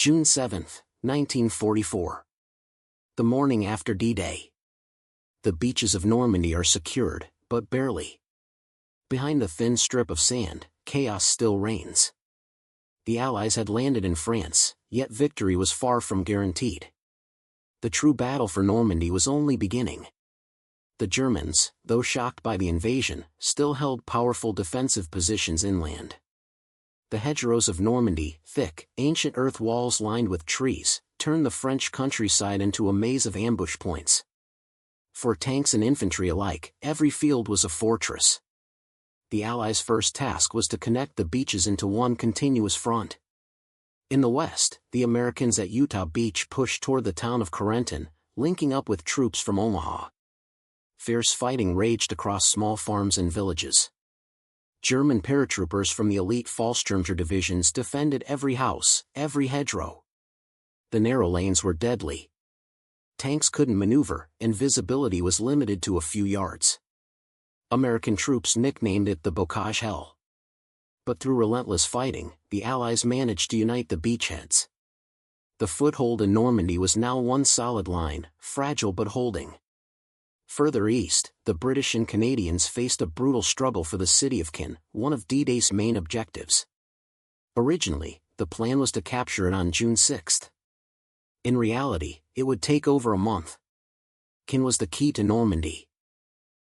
June 7, 1944. The morning after D-Day. The beaches of Normandy are secured, but barely. Behind the thin strip of sand, chaos still reigns. The Allies had landed in France, yet victory was far from guaranteed. The true battle for Normandy was only beginning. The Germans, though shocked by the invasion, still held powerful defensive positions inland. The hedgerows of Normandy, thick, ancient earth walls lined with trees, turned the French countryside into a maze of ambush points. For tanks and infantry alike, every field was a fortress. The Allies' first task was to connect the beaches into one continuous front. In the west, the Americans at Utah Beach pushed toward the town of Corentin, linking up with troops from Omaha. Fierce fighting raged across small farms and villages. German paratroopers from the elite Fallschirmjäger divisions defended every house, every hedgerow. The narrow lanes were deadly. Tanks couldn't maneuver, and visibility was limited to a few yards. American troops nicknamed it the Bocage Hell. But through relentless fighting, the Allies managed to unite the beachheads. The foothold in Normandy was now one solid line, fragile but holding. Further east, the British and Canadians faced a brutal struggle for the city of Caen, one of D-Day's main objectives. Originally, the plan was to capture it on June 6. In reality, it would take over a month. Caen was the key to Normandy.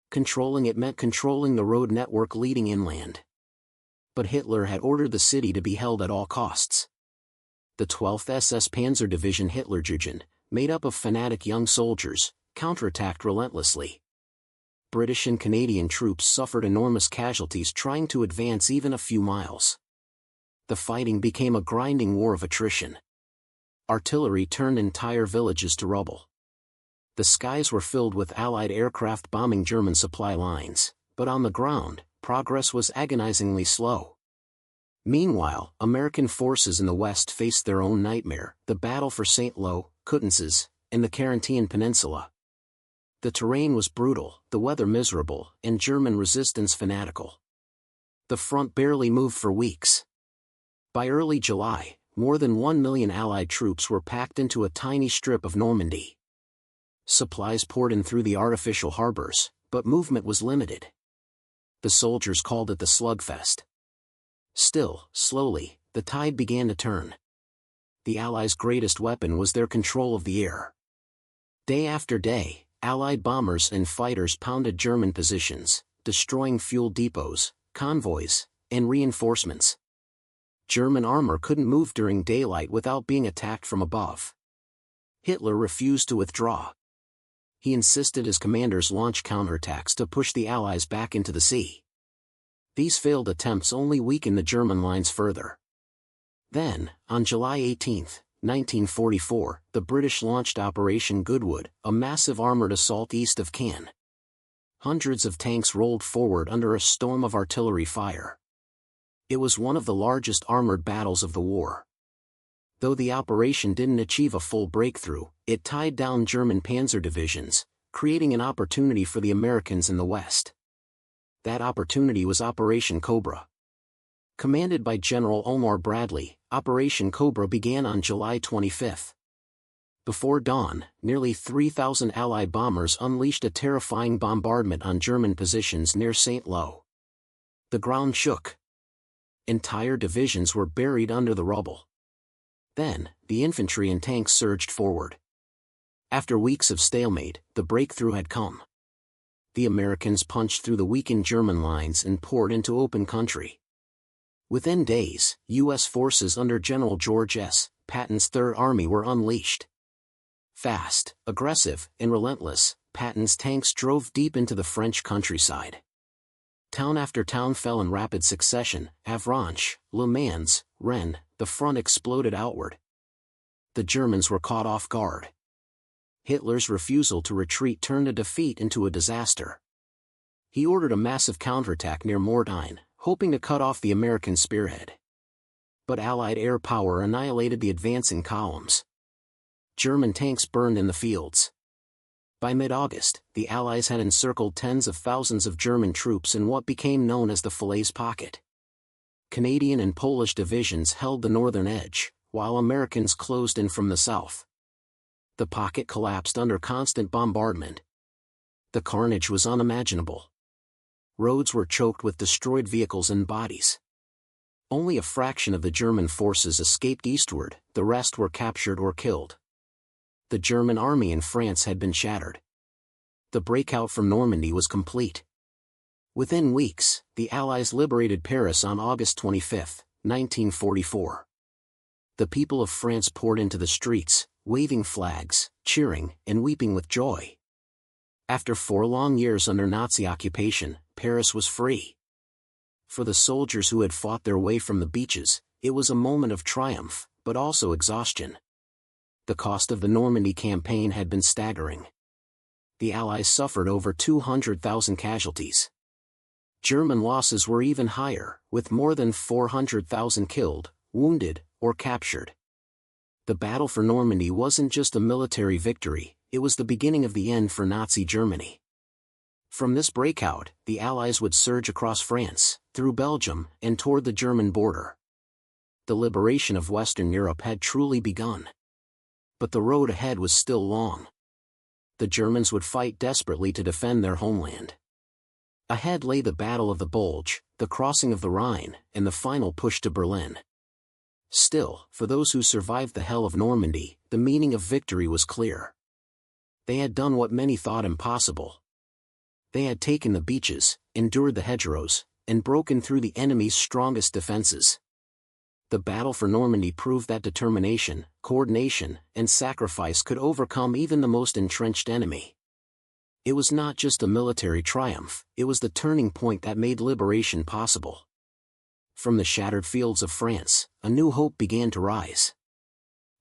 Controlling it meant controlling the road network leading inland. But Hitler had ordered the city to be held at all costs. The 12th SS Panzer Division Hitlerjugend, made up of fanatic young soldiers, counterattacked relentlessly. British and Canadian troops suffered enormous casualties trying to advance even a few miles. The fighting became a grinding war of attrition. Artillery turned entire villages to rubble. The skies were filled with Allied aircraft bombing German supply lines, but on the ground, progress was agonizingly slow. Meanwhile, American forces in the west faced their own nightmare, the battle for St. Lo, Coutances, and the Carinthian Peninsula. The terrain was brutal, the weather miserable, and German resistance fanatical. The front barely moved for weeks. By early July, more than 1 million Allied troops were packed into a tiny strip of Normandy. Supplies poured in through the artificial harbors, but movement was limited. The soldiers called it the slugfest. Still, slowly, the tide began to turn. The Allies' greatest weapon was their control of the air. Day after day, Allied bombers and fighters pounded German positions, destroying fuel depots, convoys, and reinforcements. German armor couldn't move during daylight without being attacked from above. Hitler refused to withdraw. He insisted his commanders launch counterattacks to push the Allies back into the sea. These failed attempts only weakened the German lines further. Then, on July 18, 1944, the British launched Operation Goodwood, a massive armored assault east of Caen. Hundreds of tanks rolled forward under a storm of artillery fire. It was one of the largest armored battles of the war. Though the operation didn't achieve a full breakthrough, it tied down German panzer divisions, creating an opportunity for the Americans in the west. That opportunity was Operation Cobra. Commanded by General Omar Bradley, Operation Cobra began on July 25. Before dawn, nearly 3,000 Allied bombers unleashed a terrifying bombardment on German positions near St. Lo. The ground shook. Entire divisions were buried under the rubble. Then, the infantry and tanks surged forward. After weeks of stalemate, the breakthrough had come. The Americans punched through the weakened German lines and poured into open country. Within days, U.S. forces under General George S. Patton's Third Army were unleashed. Fast, aggressive, and relentless, Patton's tanks drove deep into the French countryside. Town after town fell in rapid succession: Avranches, Le Mans, Rennes. The front exploded outward. The Germans were caught off guard. Hitler's refusal to retreat turned a defeat into a disaster. He ordered a massive counterattack near Mortain, hoping to cut off the American spearhead. But Allied air power annihilated the advancing columns. German tanks burned in the fields. By mid-August, the Allies had encircled tens of thousands of German troops in what became known as the Falaise Pocket. Canadian and Polish divisions held the northern edge, while Americans closed in from the south. The pocket collapsed under constant bombardment. The carnage was unimaginable. Roads were choked with destroyed vehicles and bodies. Only a fraction of the German forces escaped eastward, the rest were captured or killed. The German army in France had been shattered. The breakout from Normandy was complete. Within weeks, the Allies liberated Paris on August 25, 1944. The people of France poured into the streets, waving flags, cheering, and weeping with joy. After 4 long years under Nazi occupation, Paris was free. For the soldiers who had fought their way from the beaches, it was a moment of triumph, but also exhaustion. The cost of the Normandy campaign had been staggering. The Allies suffered over 200,000 casualties. German losses were even higher, with more than 400,000 killed, wounded, or captured. The Battle for Normandy wasn't just a military victory, it was the beginning of the end for Nazi Germany. From this breakout, the Allies would surge across France, through Belgium, and toward the German border. The liberation of Western Europe had truly begun. But the road ahead was still long. The Germans would fight desperately to defend their homeland. Ahead lay the Battle of the Bulge, the crossing of the Rhine, and the final push to Berlin. Still, for those who survived the hell of Normandy, the meaning of victory was clear. They had done what many thought impossible. They had taken the beaches, endured the hedgerows, and broken through the enemy's strongest defenses. The Battle for Normandy proved that determination, coordination, and sacrifice could overcome even the most entrenched enemy. It was not just a military triumph, it was the turning point that made liberation possible. From the shattered fields of France, a new hope began to rise.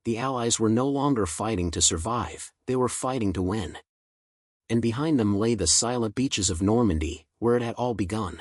The Allies were no longer fighting to survive, they were fighting to win. And behind them lay the silent beaches of Normandy, where it had all begun.